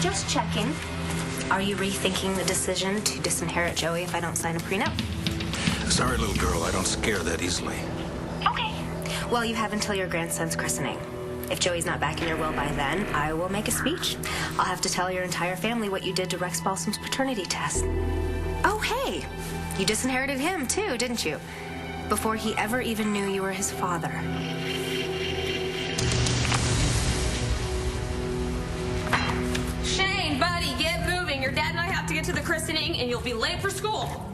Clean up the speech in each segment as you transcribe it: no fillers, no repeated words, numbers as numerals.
Just checking. Are you rethinking the decision to disinherit Joey if I don't sign a prenup? Sorry, little girl, I don't scare that easily. Okay. Well, you have until your grandson's christening. If Joey's not back in your will by then, I will make a speech. I'll have to tell your entire family what you did to Rex Balsam's paternity test. Oh, hey, you disinherited him too, didn't you? Before he ever even knew you were his father. Shane, buddy, get moving. Your dad and I have to get to the christening, and you'll be late for school.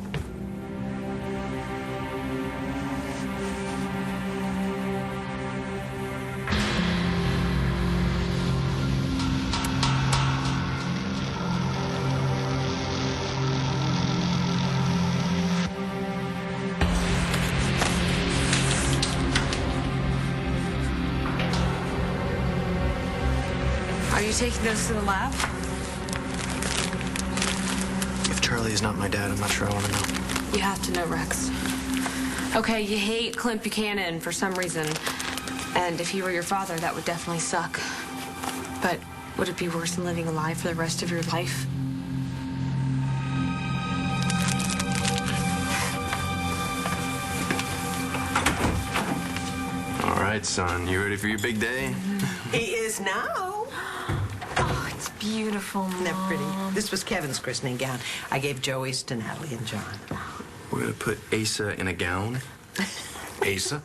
Are you taking those to the lab? If Charlie is not my dad, I'm not sure I want to know. You have to know, Rex. Okay, you hate Clint Buchanan for some reason. And if he were your father, that would definitely suck. But would it be worse than living a lie for the rest of your life? All right, son, you ready for your big day? He is now. Oh, it's beautiful, Mom. Isn't that pretty? This was Kevin's christening gown. I gave Joey's to Natalie and John. We're gonna put Asa in a gown. Asa?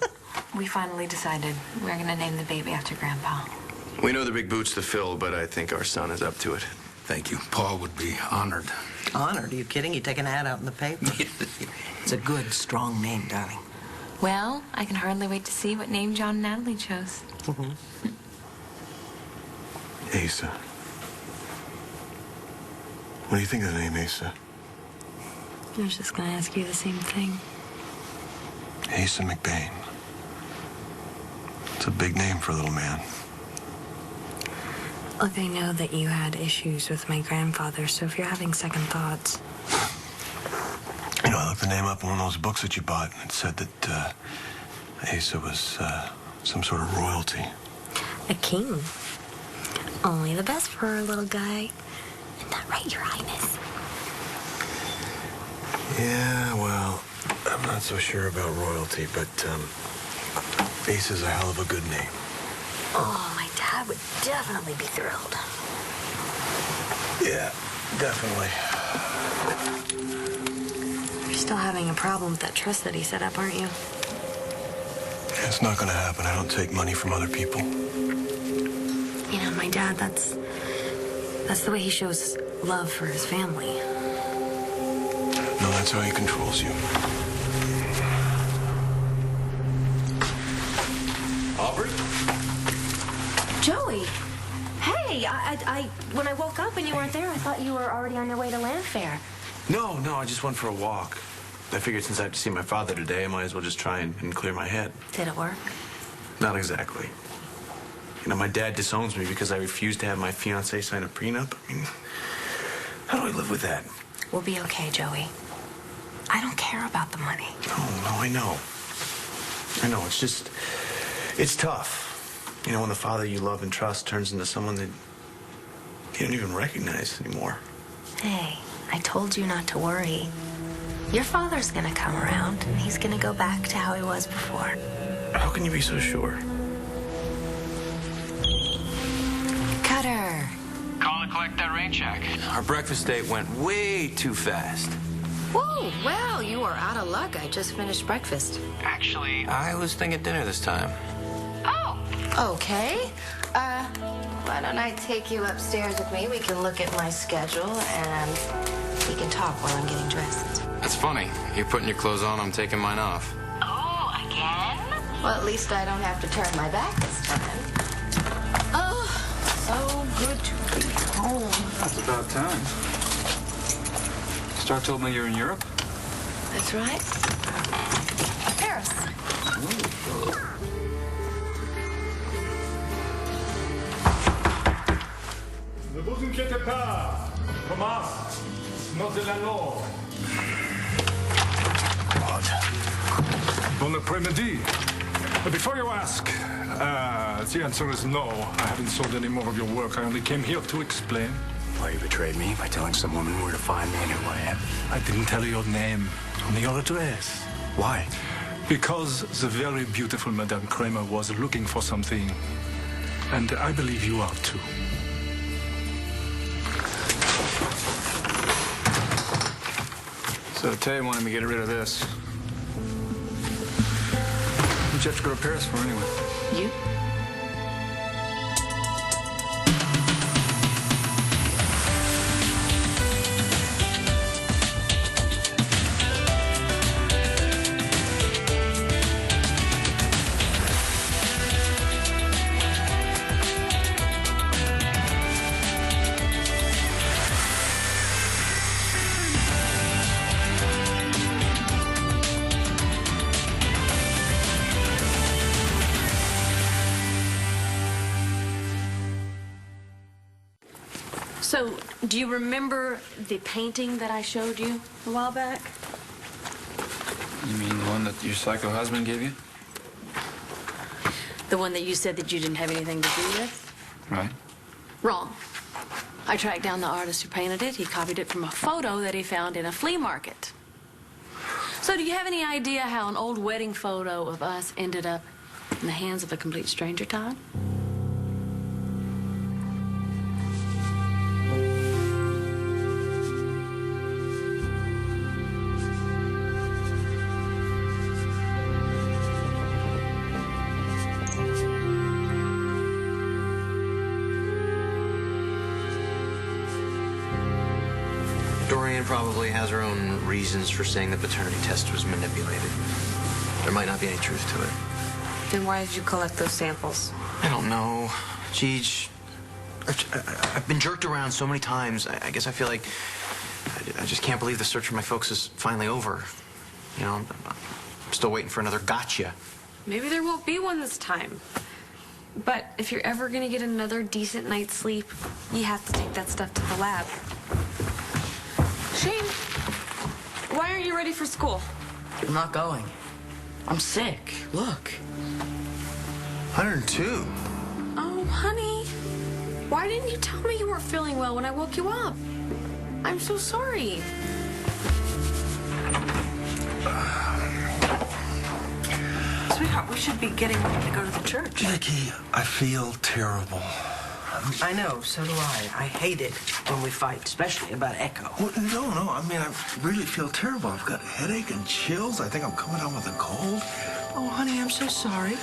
We finally decided we're gonna name the baby after Grandpa. We know the big boots to fill, but I think our son is up to it. Thank you. Paul would be honored. Honored? Are you kidding? You take an ad out in the paper. It's a good, strong name, darling. Well, I can hardly wait to see what name John and Natalie chose. Asa. What do you think of the name Asa? I was just gonna ask you the same thing. Asa McBain. It's a big name for a little man. Look, I know that you had issues with my grandfather, so if you're having second thoughts... You know, I looked the name up in one of those books that you bought, and it said that Asa was some sort of royalty. A king. Only the best for a little guy. Isn't that right, Your Highness? Yeah, well, I'm not so sure about royalty, but Asa's a hell of a good name. Oh, my dad would definitely be thrilled. Yeah, definitely. You're still having a problem with that trust that he set up, aren't you? It's not gonna happen. I don't take money from other people. You know, my dad, that's the way he shows love for his family. No, that's how he controls you. Aubrey? Joey! Hey, when I woke up and you weren't there, I thought you were already on your way to Land Fair. No, I just went for a walk. I figured since I have to see my father today, I might as well just try and clear my head. Did it work? Not exactly. You know, my dad disowns me because I refused to have my fiancée sign a prenup. I mean, how do I live with that? We'll be okay, Joey. I don't care about the money. No, I know. It's just, it's tough. You know, when the father you love and trust turns into someone that you don't even recognize anymore. Hey, I told you not to worry. Your father's gonna come around, and he's gonna go back to how he was before. How can you be so sure? Cutter. Call and collect that rain check. Our breakfast date went way too fast. Whoa, well, you are out of luck. I just finished breakfast. Actually, I was thinking dinner this time. Okay. Why don't I take you upstairs with me? We can look at my schedule and we can talk while I'm getting dressed. That's funny. You're putting your clothes on, I'm taking mine off. Oh, again? Well, at least I don't have to turn my back this time. Oh, so good to be home. that's about time. Star told me you're in Europe. That's right. Paris. Ne vous inquiétez pas, Thomas, not de la law. Bon après-midi. Before you ask, the answer is no. I haven't sold any more of your work. I only came here to explain. why you betrayed me by telling some woman where to find me and who I am. I didn't tell you your name, only your address. Why? Because the very beautiful Madame Kramer was looking for something. And I believe you are too. So Tay wanted me to get rid of this. What'd you have to go to Paris for anyway? You? So, do you remember the painting that I showed you a while back? You mean the one that your psycho husband gave you? The one that you said that you didn't have anything to do with? Right. Wrong. I tracked down the artist who painted it. He copied it from a photo that he found in a flea market. So, do you have any idea how an old wedding photo of us ended up in the hands of a complete stranger, Todd? Dorian probably has her own reasons for saying the paternity test was manipulated. There might not be any truth to it. Then why did you collect those samples? I don't know. Geez, I've been jerked around so many times. I guess I feel like I just can't believe the search for my folks is finally over. You know, I'm still waiting for another gotcha. Maybe there won't be one this time. But if you're ever gonna get another decent night's sleep, you have to take that stuff to the lab. Shane, why aren't you ready for school? I'm not going. I'm sick. Look. 102. Oh, honey. Why didn't you tell me you weren't feeling well when I woke you up? I'm so sorry. Sweetheart, we should be getting ready to go to the church. Vicky, I feel terrible. I know, so do I. I hate it when we fight, especially about Echo. Well, no. I mean, I really feel terrible. I've got a headache and chills. I think I'm coming down with a cold. Oh, honey, I'm so sorry.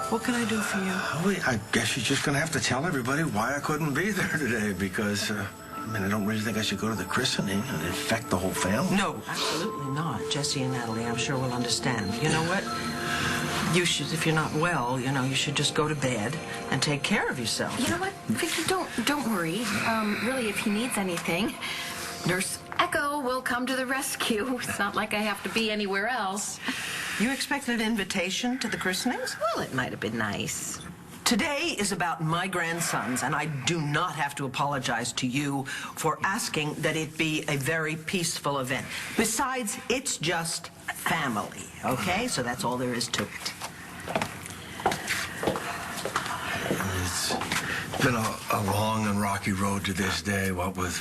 What can I do for you? Well, I guess you're just going to have to tell everybody why I couldn't be there today because, I don't really think I should go to the christening and infect the whole family. No, absolutely not. Jesse and Natalie, I'm sure will understand. You know what? You should, if you're not well, you should just go to bed and take care of yourself. You know what, Vicky, don't worry. Really, if he needs anything, Nurse Echo will come to the rescue. It's not like I have to be anywhere else. You expected an invitation to the christenings? Well, it might have been nice. Today is about my grandsons, and I do not have to apologize to you for asking that it be a very peaceful event. Besides, it's just family, okay? So that's all there is to it. It's been a long and rocky road to this day, what with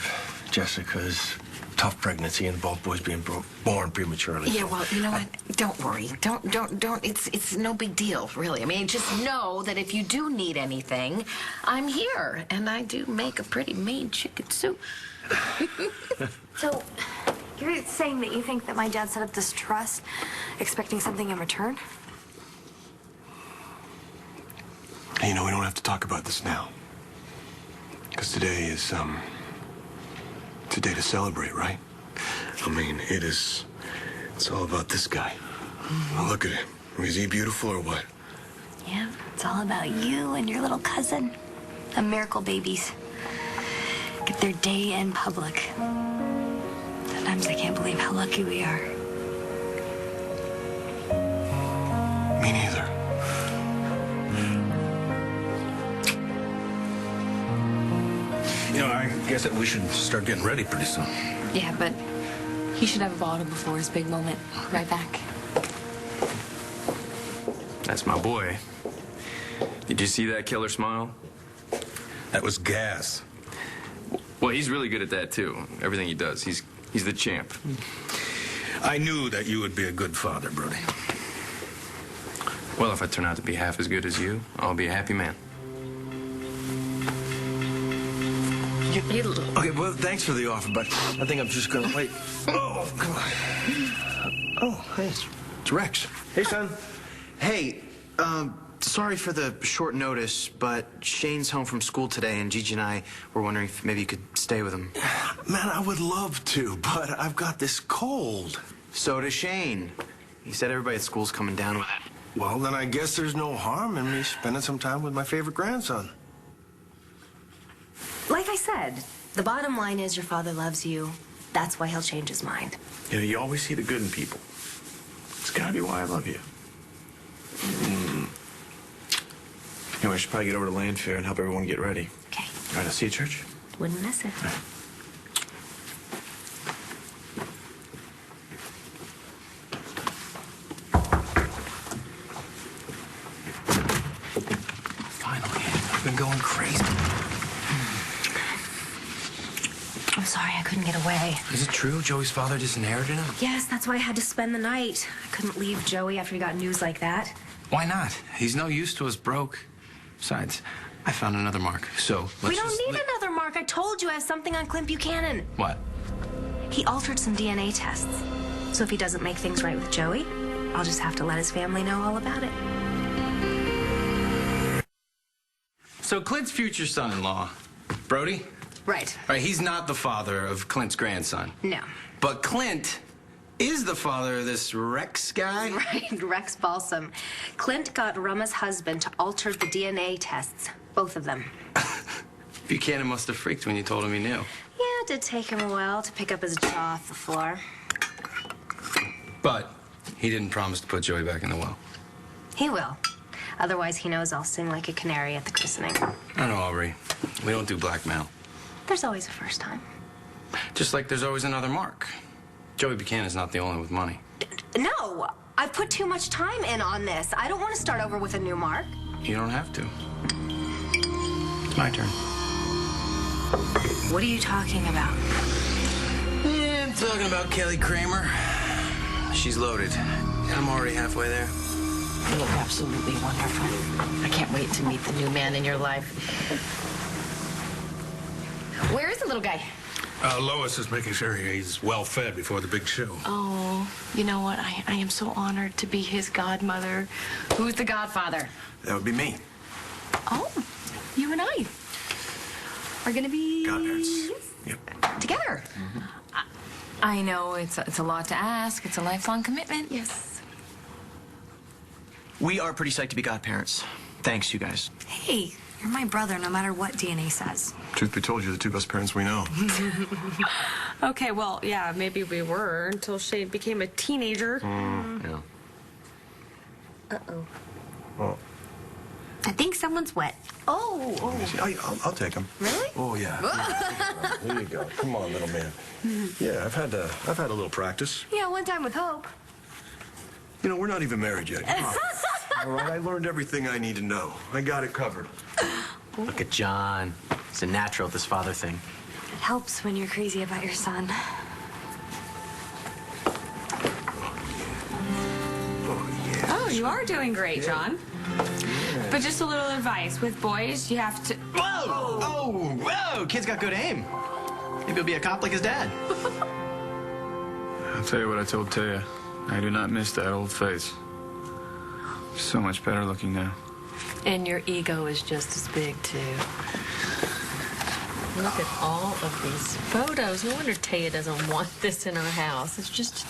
Jessica's tough pregnancy and both boys being born prematurely. Yeah, well, you know what? Don't worry. Don't. It's no big deal, really. I mean, just know that if you do need anything, I'm here. And I do make a pretty mean chicken soup. So, you're saying that you think that my dad set up this trust, expecting something in return? Hey, we don't have to talk about this now. Because today is, it's a day to celebrate, right? I mean, it's all about this guy. Now look at him. Is he beautiful or what? Yeah, it's all about you and your little cousin. The miracle babies. Get their day in public. Sometimes I can't believe how lucky we are. Me neither. I guess that we should start getting ready pretty soon. Yeah, but he should have a bottle before his big moment. Right back. That's my boy. Did you see that killer smile? That was gas. Well, he's really good at that, too. Everything he does, he's the champ. I knew that you would be a good father, Brody. Well, if I turn out to be half as good as you, I'll be a happy man. Okay, well, thanks for the offer, but I think I'm just gonna wait. Oh, come on. Oh, hey, it's Rex. Hey, son. Hey, sorry for the short notice, but Shane's home from school today, and Gigi and I were wondering if maybe you could stay with him. Man, I would love to, but I've got this cold. So does Shane. He said everybody at school's coming down with it. Well, then I guess there's no harm in me spending some time with my favorite grandson. Like I said, the bottom line is your father loves you. That's why he'll change his mind. You know, you always see the good in people. It's gotta be why I love you. Anyway, I should probably get over to Land Fair and help everyone get ready. Okay. All right, I'll see you at church. Wouldn't miss it. Finally, I've been going crazy. I'm sorry I couldn't get away. Is it true Joey's father disinherited him? Yes, that's why I had to spend the night. I couldn't leave Joey after he got news like that. Why not? He's no use to us broke. Besides, I found another mark, so let's We don't need another mark. I told you I have something on Clint Buchanan. What? He altered some DNA tests. So if he doesn't make things right with Joey, I'll just have to let his family know all about it. So Clint's future son-in-law, Brody? Right. All right, he's not the father of Clint's grandson. No. But Clint is the father of this Rex guy? Right, Rex Balsam. Clint got Rumma's husband to alter the DNA tests. Both of them. Buchanan must have freaked when you told him he knew. Yeah, it did take him a while to pick up his jaw off the floor. But he didn't promise to put Joey back in the well. He will. Otherwise, he knows I'll sing like a canary at the christening. I know, Aubrey. We don't do blackmail. There's always a first time. Just like there's always another Mark. Joey Buchanan's not the only one with money. No, I put too much time in on this. I don't want to start over with a new Mark. You don't have to. It's my turn. What are you talking about? Yeah, I'm talking about Kelly Kramer. She's loaded. I'm already halfway there. You look absolutely wonderful. I can't wait to meet the new man in your life. Where is the little guy? Lois is making sure he's well fed before the big show. Oh, you know what? I am so honored to be his godmother. Who's the godfather? That would be me. Oh, you and I are going to be Godparents. Yep. together. Mm-hmm. I know it's a lot to ask. It's a lifelong commitment. Yes. We are pretty psyched to be godparents. Thanks, you guys. Hey, you're my brother no matter what DNA says. Truth be told, you're the two best parents we know. Okay, well, yeah, maybe we were until Shane became a teenager. Yeah. Uh-oh. Oh. I think someone's wet. I'll take him. Really? Oh, yeah. There you go. Come on, little man. Yeah, I've had a little practice. Yeah, one time with Hope. You know, we're not even married yet. Come on. All right, I learned everything I need to know. I got it covered. Look at John. He's a natural at this father thing. It helps when you're crazy about your son. Oh, you are doing great, John. But just a little advice. With boys, you have to... Whoa! Oh, whoa! Kid's got good aim. Maybe he'll be a cop like his dad. I'll tell you what I told Taya. I do not miss that old face. So much better looking now. And your ego is just as big, too. Look at all of these photos. No wonder Taya doesn't want this in our house. It's just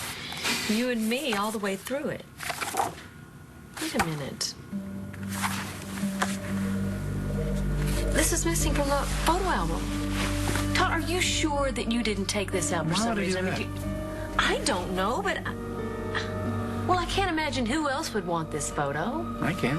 you and me all the way through it. Wait a minute. This is missing from the photo album. Todd, are you sure that you didn't take this out for some reason? I don't know, but... Well, I can't imagine who else would want this photo. I can.